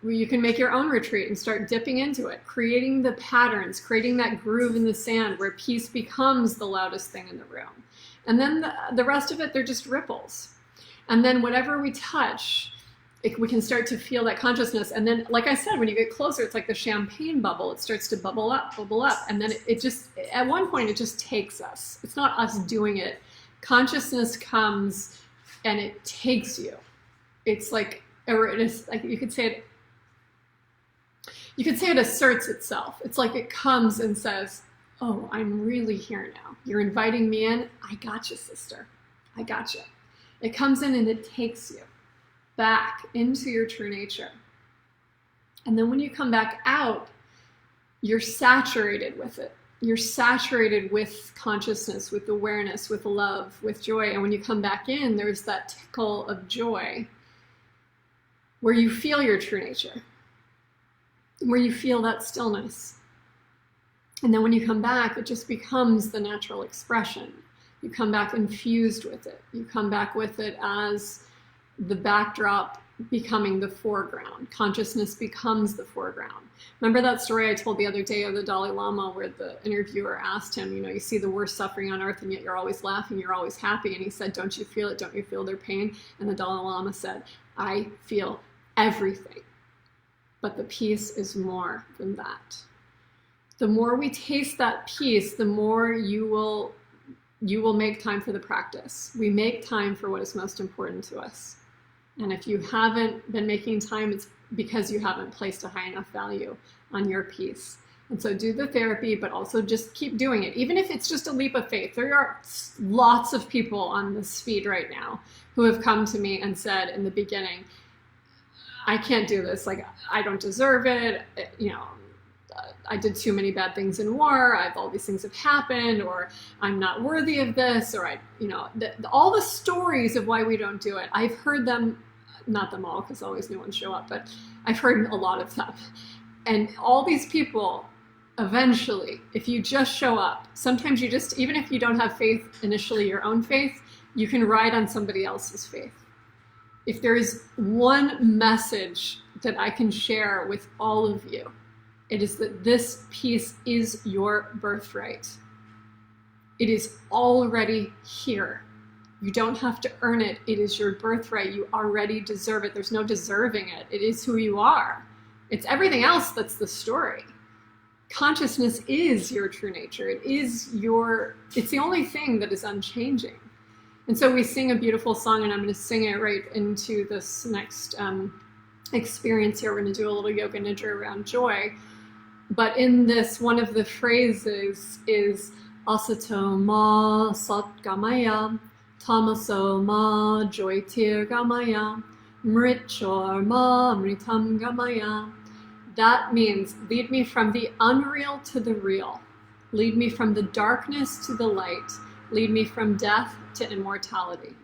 you can make your own retreat and start dipping into it, creating the patterns, creating that groove in the sand where peace becomes the loudest thing in the room. And then the rest of it, they're just ripples. And then whatever we touch, we can start to feel that consciousness. And then, like I said, when you get closer, it's like the champagne bubble. It starts to bubble up. And then it just, at one point, it just takes us. It's not us doing it. Consciousness comes and it takes you. It's like, or it is like, you could say it asserts itself. It's like it comes and says, oh, I'm really here now. You're inviting me in. I got you, sister. I got you. It comes in and it takes you back into your true nature. And then when you come back out, you're saturated with it. You're saturated with consciousness, with awareness, with love, with joy. And when you come back in, there's that tickle of joy where you feel your true nature, where you feel that stillness. And then when you come back, it just becomes the natural expression. You come back infused with it. You come back with it as the backdrop becoming the foreground. Consciousness becomes the foreground. Remember that story I told the other day of the Dalai Lama where the interviewer asked him, you see the worst suffering on earth and yet you're always laughing, you're always happy. And he said, don't you feel it? Don't you feel their pain? And the Dalai Lama said, I feel everything. But the peace is more than that. The more we taste that peace, the more you will make time for the practice. We make time for what is most important to us. And if you haven't been making time, it's because you haven't placed a high enough value on your peace. And so do the therapy, but also just keep doing it. Even if it's just a leap of faith. There are lots of people on this feed right now who have come to me and said in the beginning, I can't do this. Like, I don't deserve it. I did too many bad things in war. All these things have happened, or I'm not worthy of this, or all the stories of why we don't do it. I've heard them, not them all, because always new ones show up, but I've heard a lot of them. And all these people, eventually, if you just show up, sometimes you just, even if you don't have faith initially, your own faith, you can ride on somebody else's faith. If there is one message that I can share with all of you, it is that this peace is your birthright. It is already here. You don't have to earn it. It is your birthright. You already deserve it. There's no deserving it. It is who you are. It's everything else that's the story. Consciousness is your true nature. It's the only thing that is unchanging. And so we sing a beautiful song, and I'm going to sing it right into this next experience here. We're going to do a little yoga nidra around joy. But in this, one of the phrases is asato ma satgamaya, tamaso ma joytirgamaya, mritchor ma mritam gamaya. That means lead me from the unreal to the real. Lead me from the darkness to the light. Lead me from death to immortality.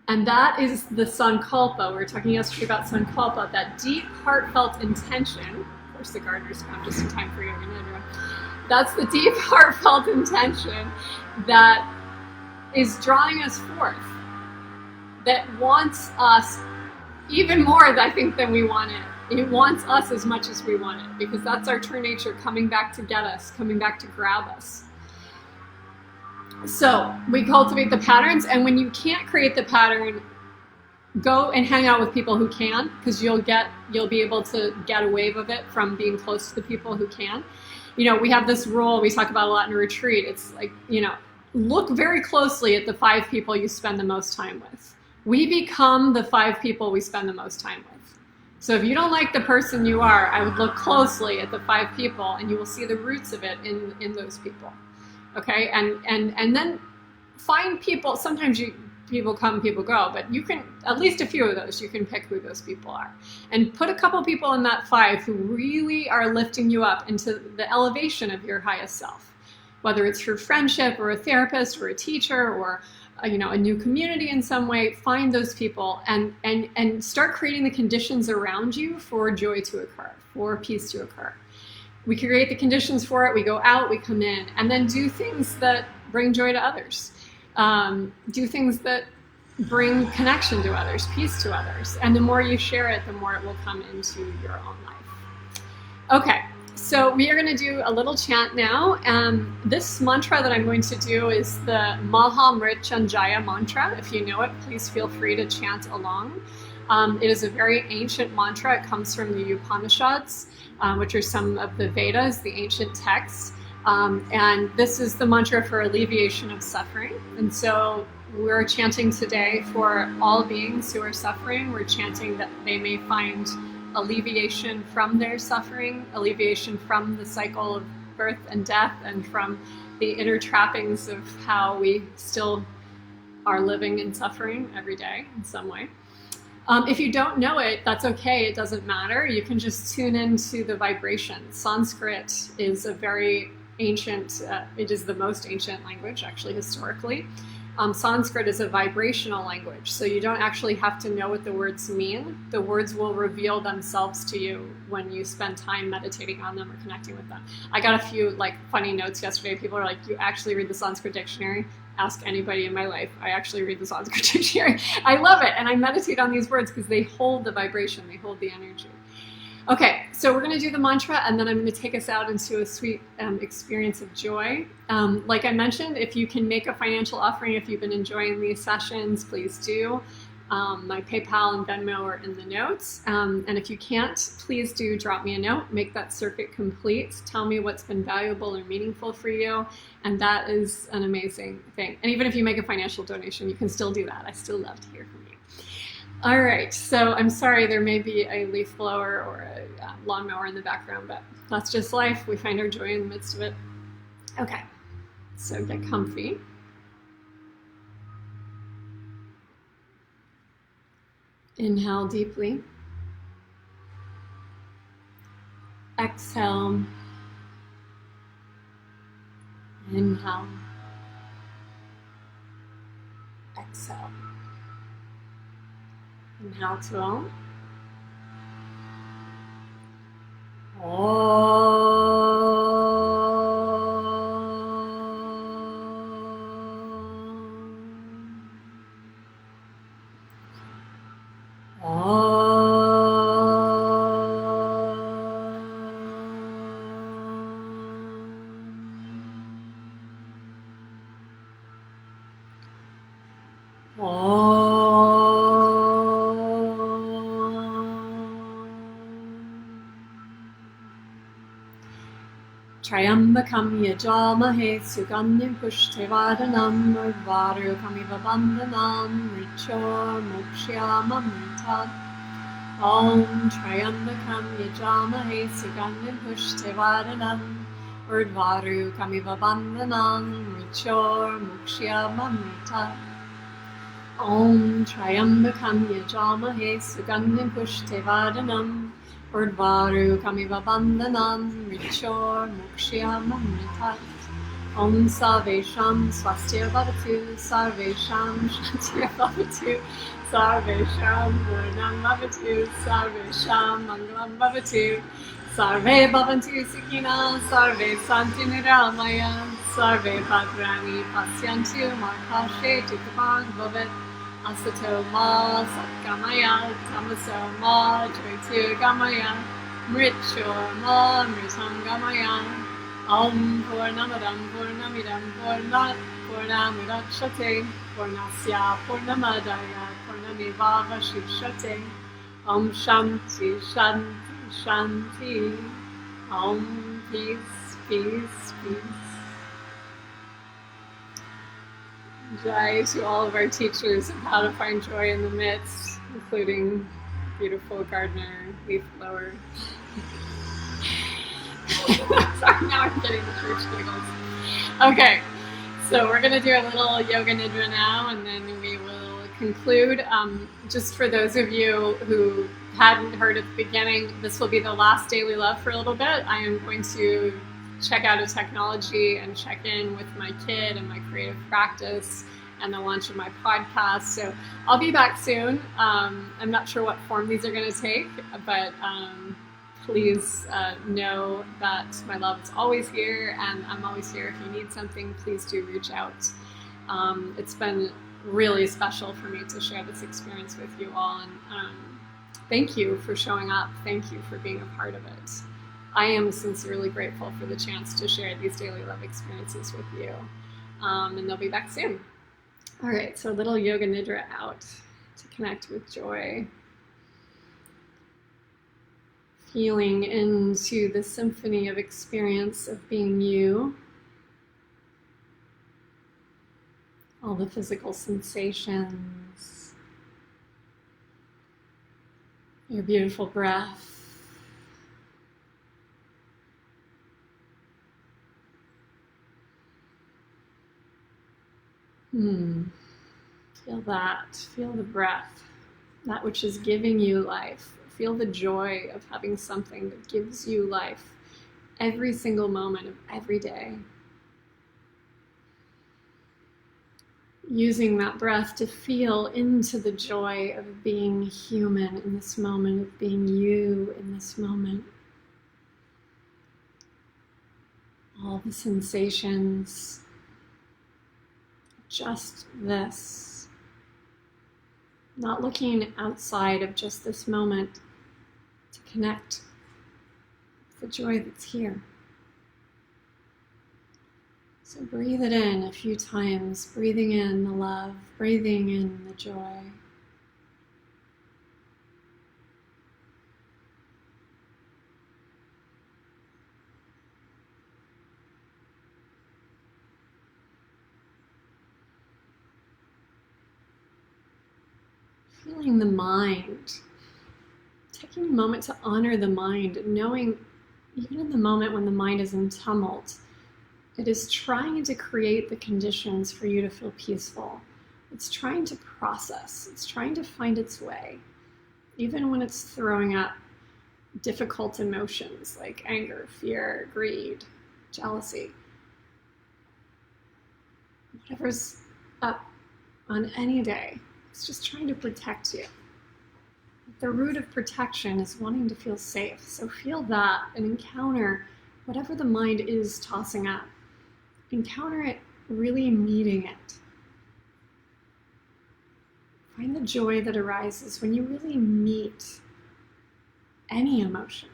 And that is the sankalpa. We were talking yesterday about sankalpa, that deep, heartfelt intention. Of course, the gardeners come just in time for yoga nidra. That's the deep, heartfelt intention that is drawing us forth, that wants us even more, I think, than we want it. It wants us as much as we want it, because that's our true nature coming back to get us, coming back to grab us. So we cultivate the patterns, and when you can't create the pattern, go and hang out with people who can, because you'll be able to get a wave of it from being close to the people who can. We have this rule we talk about a lot in a retreat. It's like, look very closely at the 5 people you spend the most time with. We become the 5 people we spend the most time with. So if you don't like the person you are, I would look closely at the 5 people, and you will see the roots of it in those people. Okay, and then find people. Sometimes people come, people go, but you can, at least a few of those, you can pick who those people are. And put a couple people in that 5 who really are lifting you up into the elevation of your highest self. Whether it's through friendship or a therapist or a teacher or a new community in some way, find those people and start creating the conditions around you for joy to occur, for peace to occur. We create the conditions for it, we go out, we come in, and then do things that bring joy to others. Do things that bring connection to others, peace to others. And the more you share it, the more it will come into your own life. Okay, so we are going to do a little chant now. This mantra that I'm going to do is the Mahamrityunjaya mantra. If you know it, please feel free to chant along. It is a very ancient mantra. It comes from the Upanishads, which are some of the Vedas, the ancient texts. And this is the mantra for alleviation of suffering. And so we're chanting today for all beings who are suffering. We're chanting that they may find alleviation from their suffering, alleviation from the cycle of birth and death, and from the inner trappings of how we still are living in suffering every day in some way. If you don't know it, that's okay. It doesn't matter. You can just tune into the vibration. Sanskrit is a very ancient, it is the most ancient language, actually, historically. Sanskrit is a vibrational language, so you don't actually have to know what the words mean. The words will reveal themselves to you when you spend time meditating on them or connecting with them. I got a few funny notes yesterday. People are like, "You actually read the Sanskrit dictionary?" Ask anybody in my life. I actually read the Sanskrit dictionary. I love it, and I meditate on these words because they hold the vibration, they hold the energy. Okay, so we're going to do the mantra, and then I'm going to take us out into a sweet experience of joy. Like I mentioned, if you can make a financial offering, if you've been enjoying these sessions, please do. My PayPal and Venmo are in the notes. And if you can't, please do drop me a note. Make that circuit complete. Tell me what's been valuable or meaningful for you. And that is an amazing thing. And even if you make a financial donation, you can still do that. I still love to hear from you. All right, so I'm sorry there may be a leaf blower or a lawnmower in the background, but that's just life. We find our joy in the midst of it. Okay, so get comfy. Inhale deeply. Exhale. Inhale. Exhale. Inhale to all. Triambakam yajamahe sugandhim pushtivaranam urvarukamiva bandhanam richo mokshyamamritat. Om Triambakam yajamahe sugandhim pushtivaranam urvarukamiva bandhanam richo mokshyamamritat. Om Triambakam yajamahe sugandhim pushtivaranam Urdvarukamiva bandhanam richo mokshyamamritat. Om sarvesham swastir bhavatu, sarvesham shantir bhavatu, sarvesham purnam bhavatu, sarvesham mangalam bhavatu, sarve bhavantu sukhina, sarve santu niramaya, sarve bhadrani pasyantu markashe tukapang bhavat. Asato ma satgamaya, tamaso ma jyotirgamaya, mricho ma mritangamaya. Om purnamadam purnamidam purnat purnamudachyate, purnasya purnamadaya purnamivavashishate. Om shanti shanti shanti. Om peace peace peace. Jai to all of our teachers of how to find joy in the midst, including beautiful gardener, leaf blower. Sorry, now I'm getting the church giggles. Okay, so we're going to do a little yoga nidra now, and then we will conclude. Just for those of you who hadn't heard at the beginning, this will be the last Daily Love for a little bit. I am going to check out a technology and check in with my kid and my creative practice and the launch of my podcast. So I'll be back soon. I'm not sure what form these are going to take, but please know that my love is always here, and I'm always here. If you need something, please do reach out. It's been really special for me to share this experience with you all, and thank you for showing up. Thank you for being a part of it. I am sincerely grateful for the chance to share these daily love experiences with you. And they'll be back soon. All right, so a little yoga nidra out to connect with joy. Feeling into the symphony of experience of being you. All the physical sensations. Your beautiful breath. Feel that. Feel the breath, that which is giving you life. Feel the joy of having something that gives you life every single moment of every day. using that breath to feel into the joy of being human in this moment, of being you in this moment. All the sensations, just this. Not looking outside of just this moment to connect with the joy that's here. So breathe it in a few times, breathing in the love, breathing in the joy. Feeling the mind, taking a moment to honor the mind, knowing even in the moment when the mind is in tumult, it is trying to create the conditions for you to feel peaceful. It's trying to process. It's trying to find its way, even when it's throwing up difficult emotions like anger, fear, greed, jealousy. Whatever's up on any day, it's just trying to protect you. The root of protection is wanting to feel safe. So feel that and encounter whatever the mind is tossing up. Encounter it, really meeting it. Find the joy that arises when you really meet any emotion,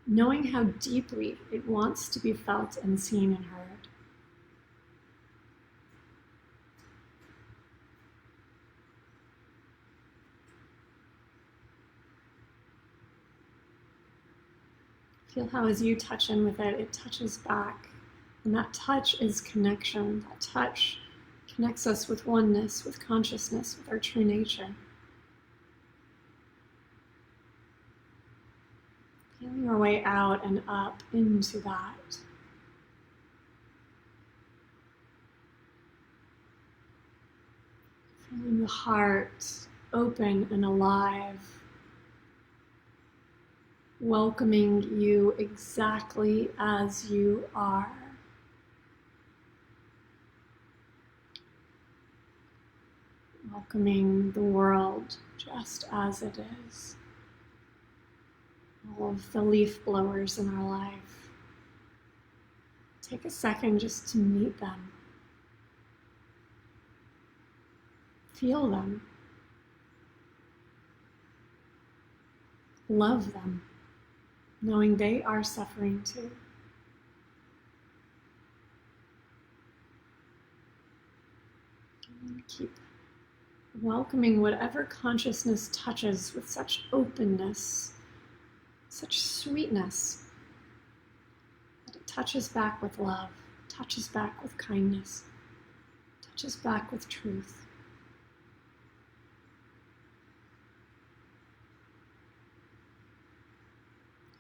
knowing how deeply it wants to be felt and seen and heard. Feel how as you touch in with it, it touches back. And that touch is connection. That touch connects us with oneness, with consciousness, with our true nature. Feeling our way out and up into that. Feeling the heart open and alive. Welcoming you exactly as you are. Welcoming the world just as it is. All of the leaf blowers in our life. Take a second just to meet them. Feel them. Love them, knowing they are suffering too. And keep welcoming whatever consciousness touches with such openness, such sweetness, that it touches back with love, touches back with kindness, touches back with truth.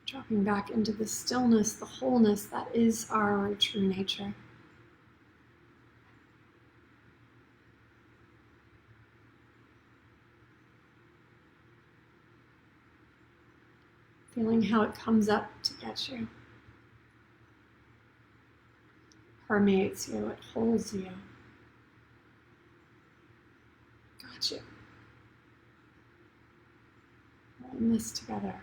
Dropping back into the stillness, the wholeness that is our true nature. Feeling how it comes up to get you. Permeates you, it holds you. Got you. We're in this together.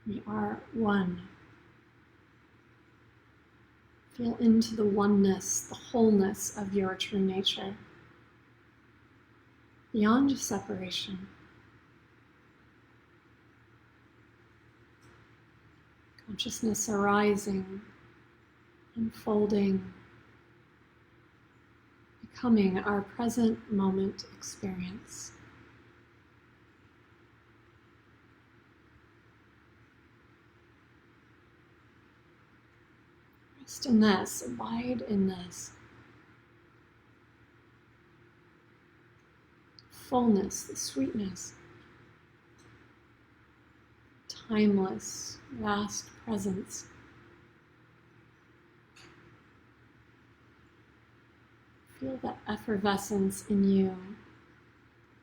We are one. Feel into the oneness, the wholeness of your true nature. Beyond separation. Consciousness arising, unfolding, becoming our present moment experience. Rest in this, abide in this. Fullness, the sweetness. Timeless, vast presence. Feel the effervescence in you,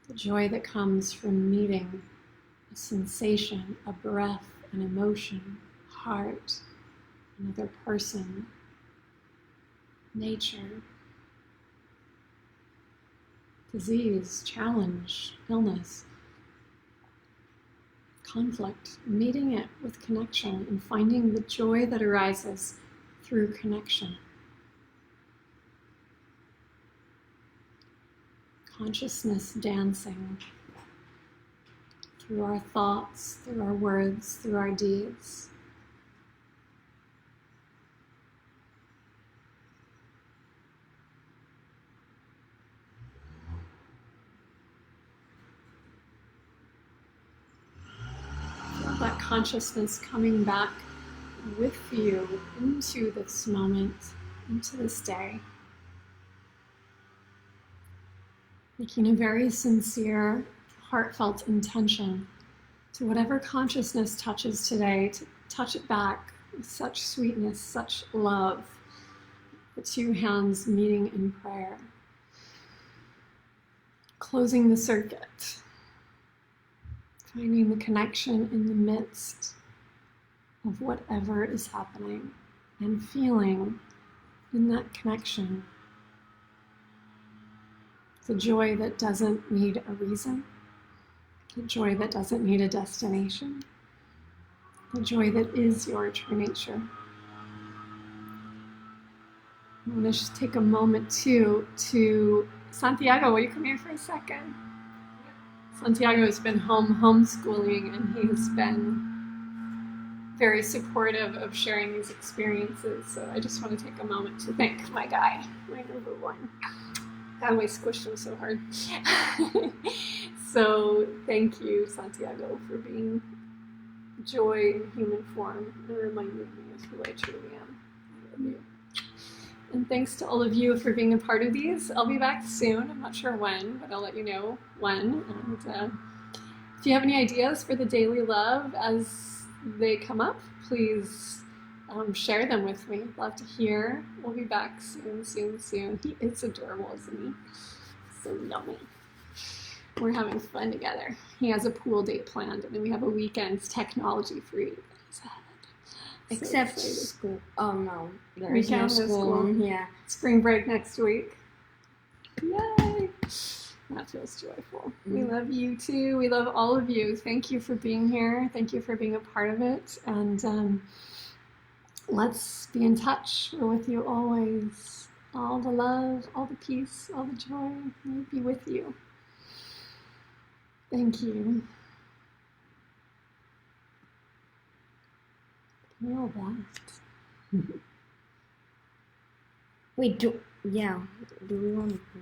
the joy that comes from meeting a sensation, a breath, an emotion, heart, another person, nature. disease, challenge, illness, conflict, meeting it with connection and finding the joy that arises through connection. Consciousness dancing through our thoughts, through our words, through our deeds. Feel that consciousness coming back with you into this moment, into this day. Making a very sincere, heartfelt intention to whatever consciousness touches today, to touch it back with such sweetness, such love. The two hands meeting in prayer. Closing the circuit. Finding the connection in the midst of whatever is happening and feeling in that connection the joy that doesn't need a reason, the joy that doesn't need a destination, the joy that is your true nature. I'm going to just take a moment to Santiago, will you come here for a second? Santiago has been homeschooling, and he has been very supportive of sharing these experiences. So I just want to take a moment to thank my guy, my number one. God, I squished him so hard. So thank you, Santiago, for being joy in human form and reminding me of who I truly am. I love you. And thanks to all of you for being a part of these. I'll be back soon. I'm not sure when, but I'll let you know when. And if you have any ideas for the daily love as they come up, please share them with me. I'd love to hear. We'll be back soon. He is adorable, isn't he? So yummy. We're having fun together. He has a pool date planned, and then we have a weekend technology free. Except school. Oh no, there is Weekend no school. Yeah. Spring break next week. Yay! That feels joyful. We love you too. We love all of you. Thank you for being here. Thank you for being a part of it. And let's be in touch. We're with you always. All the love, all the peace, all the joy may be with you. Thank you. Feel that. Wait, do we want to play?